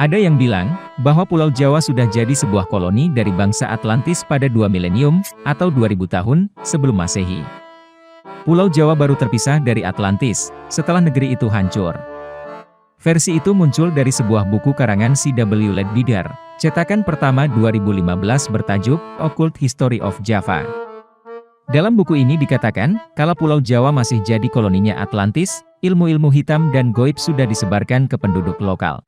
Ada yang bilang, bahwa Pulau Jawa sudah jadi sebuah koloni dari bangsa Atlantis pada 2 milenium, atau 2000 tahun, sebelum Masehi. Pulau Jawa baru terpisah dari Atlantis, setelah negeri itu hancur. Versi itu muncul dari sebuah buku karangan C.W. Leadbeater, cetakan pertama 2015 bertajuk, Occult History of Java. Dalam buku ini dikatakan, kalau Pulau Jawa masih jadi koloninya Atlantis, ilmu-ilmu hitam dan goib sudah disebarkan ke penduduk lokal.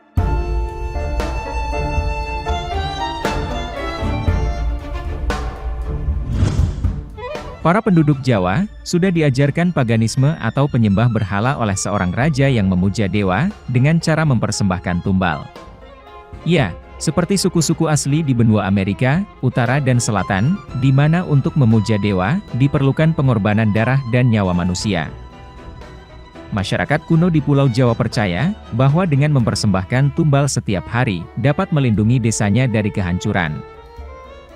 Para penduduk Jawa, sudah diajarkan paganisme atau penyembah berhala oleh seorang raja yang memuja dewa, dengan cara mempersembahkan tumbal. Ya, seperti suku-suku asli di benua Amerika, Utara dan Selatan, di mana untuk memuja dewa, diperlukan pengorbanan darah dan nyawa manusia. Masyarakat kuno di Pulau Jawa percaya, bahwa dengan mempersembahkan tumbal setiap hari, dapat melindungi desanya dari kehancuran.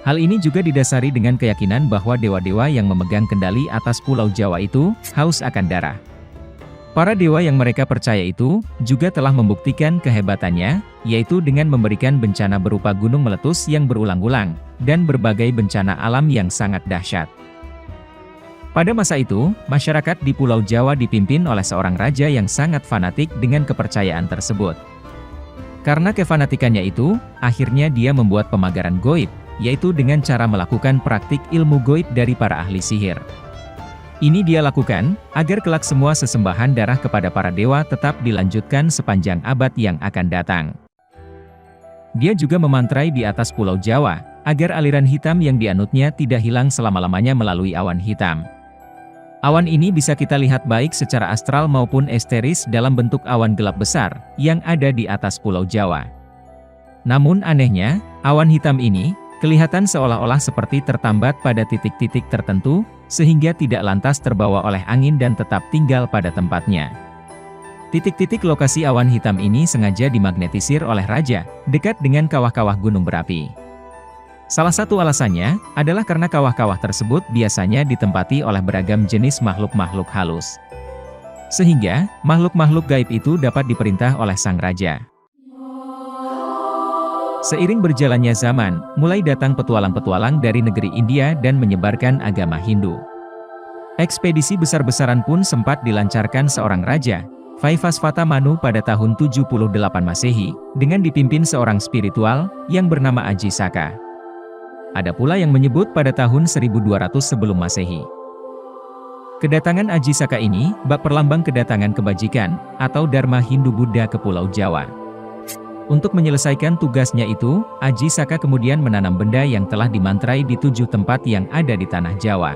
Hal ini juga didasari dengan keyakinan bahwa dewa-dewa yang memegang kendali atas Pulau Jawa itu, haus akan darah. Para dewa yang mereka percaya itu, juga telah membuktikan kehebatannya, yaitu dengan memberikan bencana berupa gunung meletus yang berulang-ulang, dan berbagai bencana alam yang sangat dahsyat. Pada masa itu, masyarakat di Pulau Jawa dipimpin oleh seorang raja yang sangat fanatik dengan kepercayaan tersebut. Karena kefanatikannya itu, akhirnya dia membuat pemagaran goib, yaitu dengan cara melakukan praktik ilmu goib dari para ahli sihir. Ini dia lakukan, agar kelak semua sesembahan darah kepada para dewa tetap dilanjutkan sepanjang abad yang akan datang. Dia juga memantrai di atas Pulau Jawa, agar aliran hitam yang dianutnya tidak hilang selama-lamanya melalui awan hitam. Awan ini bisa kita lihat baik secara astral maupun esteris dalam bentuk awan gelap besar, yang ada di atas Pulau Jawa. Namun anehnya, awan hitam ini, kelihatan seolah-olah seperti tertambat pada titik-titik tertentu, sehingga tidak lantas terbawa oleh angin dan tetap tinggal pada tempatnya. Titik-titik lokasi awan hitam ini sengaja dimagnetisir oleh raja, dekat dengan kawah-kawah gunung berapi. Salah satu alasannya, adalah karena kawah-kawah tersebut biasanya ditempati oleh beragam jenis makhluk-makhluk halus. Sehingga, makhluk-makhluk gaib itu dapat diperintah oleh sang raja. Seiring berjalannya zaman, mulai datang petualang-petualang dari negeri India dan menyebarkan agama Hindu. Ekspedisi besar-besaran pun sempat dilancarkan seorang raja, Vaivasvata Manu pada tahun 78 Masehi, dengan dipimpin seorang spiritual, yang bernama Aji Saka. Ada pula yang menyebut pada tahun 1200 sebelum Masehi. Kedatangan Aji Saka ini, bak perlambang kedatangan kebajikan, atau Dharma Hindu-Buddha ke Pulau Jawa. Untuk menyelesaikan tugasnya itu, Aji Saka kemudian menanam benda yang telah dimantrai di 7 tempat yang ada di tanah Jawa.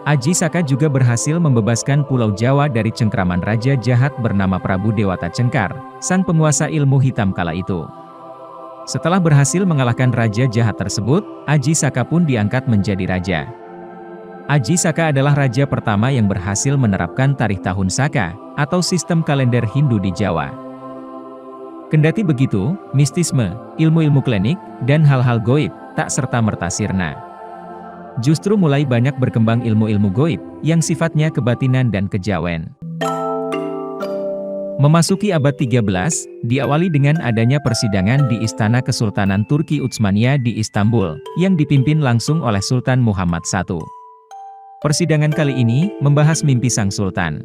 Aji Saka juga berhasil membebaskan Pulau Jawa dari cengkraman raja jahat bernama Prabu Dewata Cengkar, sang penguasa ilmu hitam kala itu. Setelah berhasil mengalahkan raja jahat tersebut, Aji Saka pun diangkat menjadi raja. Aji Saka adalah raja pertama yang berhasil menerapkan tarikh tahun Saka, atau sistem kalender Hindu di Jawa. Kendati begitu, mistisme, ilmu-ilmu klinik, dan hal-hal goib, tak serta-merta sirna. Justru mulai banyak berkembang ilmu-ilmu goib, yang sifatnya kebatinan dan kejawen. Memasuki abad 13, diawali dengan adanya persidangan di Istana Kesultanan Turki Utsmania di Istanbul, yang dipimpin langsung oleh Sultan Muhammad I. Persidangan kali ini, membahas mimpi sang sultan.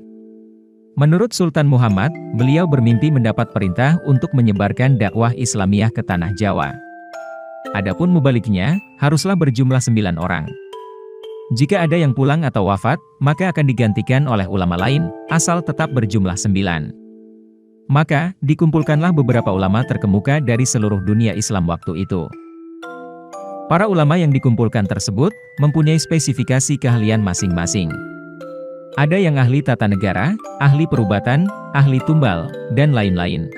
Menurut Sultan Muhammad, beliau bermimpi mendapat perintah untuk menyebarkan dakwah Islamiyah ke tanah Jawa. Adapun mubaliknya, haruslah berjumlah 9 orang. Jika ada yang pulang atau wafat, maka akan digantikan oleh ulama lain, asal tetap berjumlah 9. Maka, dikumpulkanlah beberapa ulama terkemuka dari seluruh dunia Islam waktu itu. Para ulama yang dikumpulkan tersebut, mempunyai spesifikasi keahlian masing-masing. Ada yang ahli tata negara, ahli perubatan, ahli tumbal, dan lain-lain.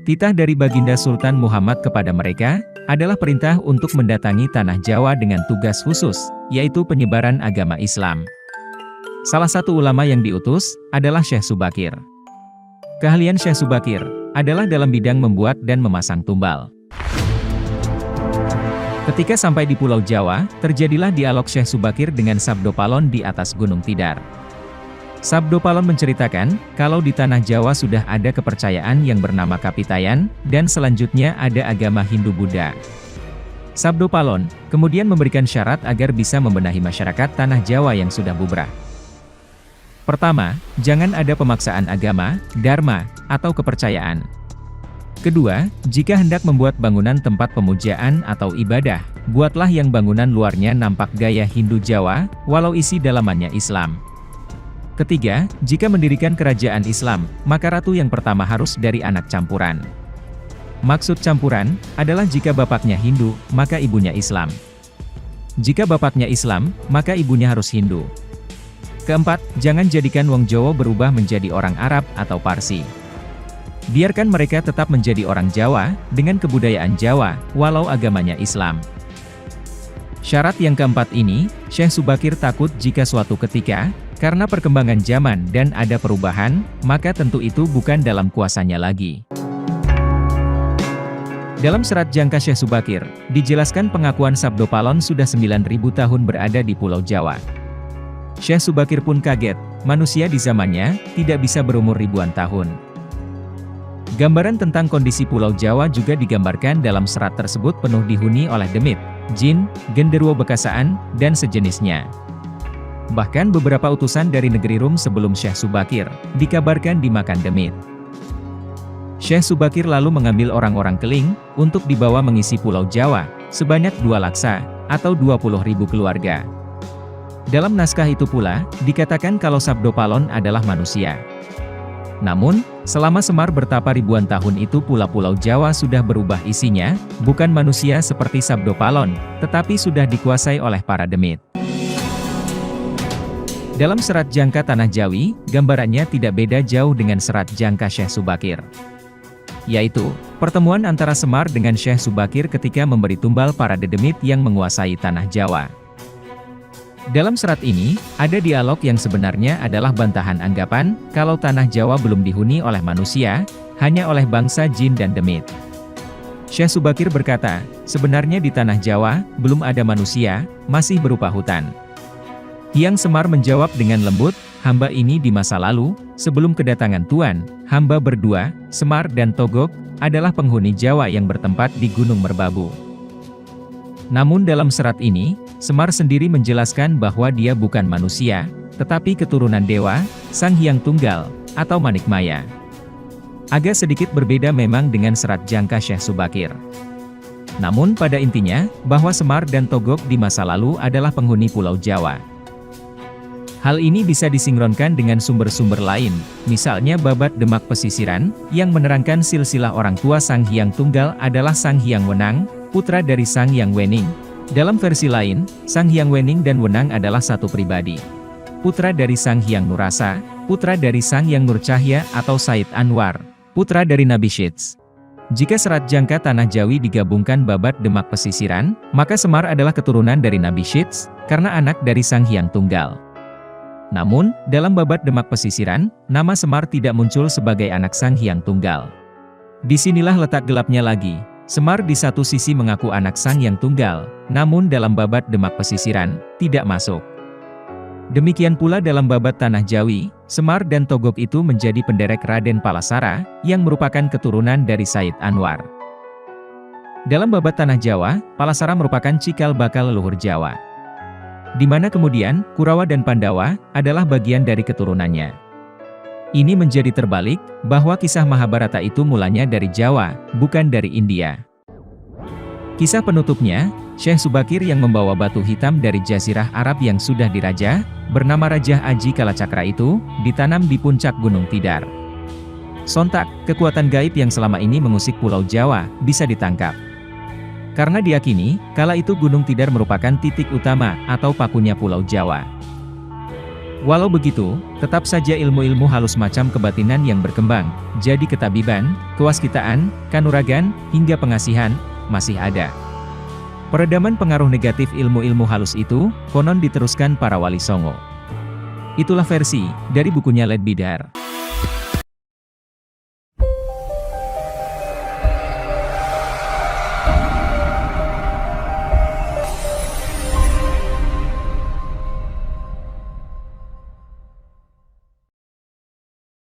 Titah dari Baginda Sultan Muhammad kepada mereka, adalah perintah untuk mendatangi tanah Jawa dengan tugas khusus, yaitu penyebaran agama Islam. Salah satu ulama yang diutus, adalah Syekh Subakir. Keahlian Syekh Subakir, adalah dalam bidang membuat dan memasang tumbal. Ketika sampai di Pulau Jawa, terjadilah dialog Syekh Subakir dengan Sabdo Palon di atas Gunung Tidar. Sabdo Palon menceritakan, kalau di tanah Jawa sudah ada kepercayaan yang bernama Kapitayan, dan selanjutnya ada agama Hindu-Buddha. Sabdo Palon kemudian memberikan syarat agar bisa membenahi masyarakat tanah Jawa yang sudah bubrah. Pertama, jangan ada pemaksaan agama, dharma, atau kepercayaan. Kedua, jika hendak membuat bangunan tempat pemujaan atau ibadah, buatlah yang bangunan luarnya nampak gaya Hindu Jawa, walau isi dalamannya Islam. Ketiga, jika mendirikan kerajaan Islam, maka ratu yang pertama harus dari anak campuran. Maksud campuran, adalah jika bapaknya Hindu, maka ibunya Islam. Jika bapaknya Islam, maka ibunya harus Hindu. Keempat, jangan jadikan wong Jawa berubah menjadi orang Arab atau Parsi. Biarkan mereka tetap menjadi orang Jawa, dengan kebudayaan Jawa, walau agamanya Islam. Syarat yang keempat ini, Syekh Subakir takut jika suatu ketika, karena perkembangan zaman dan ada perubahan, maka tentu itu bukan dalam kuasanya lagi. Dalam serat jangka Syekh Subakir, dijelaskan pengakuan Sabdo Palon sudah 9.000 tahun berada di Pulau Jawa. Syekh Subakir pun kaget, manusia di zamannya, tidak bisa berumur ribuan tahun. Gambaran tentang kondisi Pulau Jawa juga digambarkan dalam serat tersebut penuh dihuni oleh demit, jin, genderuwo bekasaan, dan sejenisnya. Bahkan beberapa utusan dari negeri Rum sebelum Syekh Subakir, dikabarkan dimakan demit. Syekh Subakir lalu mengambil orang-orang keling, untuk dibawa mengisi Pulau Jawa, sebanyak 2 laksa, atau 20.000 keluarga. Dalam naskah itu pula, dikatakan kalau Sabdo Palon adalah manusia. Namun, selama Semar bertapa ribuan tahun itu pula Pulau Jawa sudah berubah isinya, bukan manusia seperti Sabdo Palon, tetapi sudah dikuasai oleh para demit. Dalam serat jangka Tanah Jawi, gambarannya tidak beda jauh dengan serat jangka Syekh Subakir. Yaitu, pertemuan antara Semar dengan Syekh Subakir ketika memberi tumbal para dedemit yang menguasai Tanah Jawa. Dalam serat ini, ada dialog yang sebenarnya adalah bantahan anggapan, kalau Tanah Jawa belum dihuni oleh manusia, hanya oleh bangsa jin dan demit. Syekh Subakir berkata, sebenarnya di Tanah Jawa, belum ada manusia, masih berupa hutan. Hyang Semar menjawab dengan lembut, hamba ini di masa lalu, sebelum kedatangan Tuan, hamba berdua, Semar dan Togog, adalah penghuni Jawa yang bertempat di Gunung Merbabu. Namun dalam serat ini, Semar sendiri menjelaskan bahwa dia bukan manusia, tetapi keturunan dewa, Sang Hyang Tunggal, atau Manikmaya. Agak sedikit berbeda memang dengan serat jangka Syekh Subakir. Namun pada intinya, bahwa Semar dan Togog di masa lalu adalah penghuni Pulau Jawa. Hal ini bisa disinkronkan dengan sumber-sumber lain, misalnya Babat Demak Pesisiran, yang menerangkan silsilah orang tua Sang Hyang Tunggal adalah Sang Hyang Wenang, putra dari Sang Hyang Wening. Dalam versi lain, Sang Hyang Wening dan Wenang adalah satu pribadi. Putra dari Sang Hyang Nurasa, putra dari Sang Hyang Nurcahya atau Said Anwar, putra dari Nabi Syits. Jika serat jangka Tanah Jawi digabungkan Babat Demak Pesisiran, maka Semar adalah keturunan dari Nabi Syits, karena anak dari Sang Hyang Tunggal. Namun, dalam Babat Demak Pesisiran, nama Semar tidak muncul sebagai anak Sang Hyang Tunggal. Disinilah letak gelapnya lagi. Semar di satu sisi mengaku anak Sang Hyang Tunggal, namun dalam Babat Demak Pesisiran, tidak masuk. Demikian pula dalam Babat Tanah Jawi, Semar dan Togog itu menjadi penderek Raden Palasara, yang merupakan keturunan dari Said Anwar. Dalam Babat Tanah Jawa, Palasara merupakan cikal bakal leluhur Jawa. Di mana kemudian, Kurawa dan Pandawa, adalah bagian dari keturunannya. Ini menjadi terbalik, bahwa kisah Mahabharata itu mulanya dari Jawa, bukan dari India. Kisah penutupnya, Syekh Subakir yang membawa batu hitam dari Jazirah Arab yang sudah dirajah, bernama Raja Aji Kalacakra itu, ditanam di puncak Gunung Tidar. Sontak, kekuatan gaib yang selama ini mengusik Pulau Jawa, bisa ditangkap. Karena diyakini, kala itu Gunung Tidar merupakan titik utama atau pakunya Pulau Jawa. Walau begitu, tetap saja ilmu-ilmu halus macam kebatinan yang berkembang, jadi ketabiban, kewaskitaan, kanuragan, hingga pengasihan, masih ada. Peredaman pengaruh negatif ilmu-ilmu halus itu, konon diteruskan para wali songo. Itulah versi, dari bukunya Led Bidar.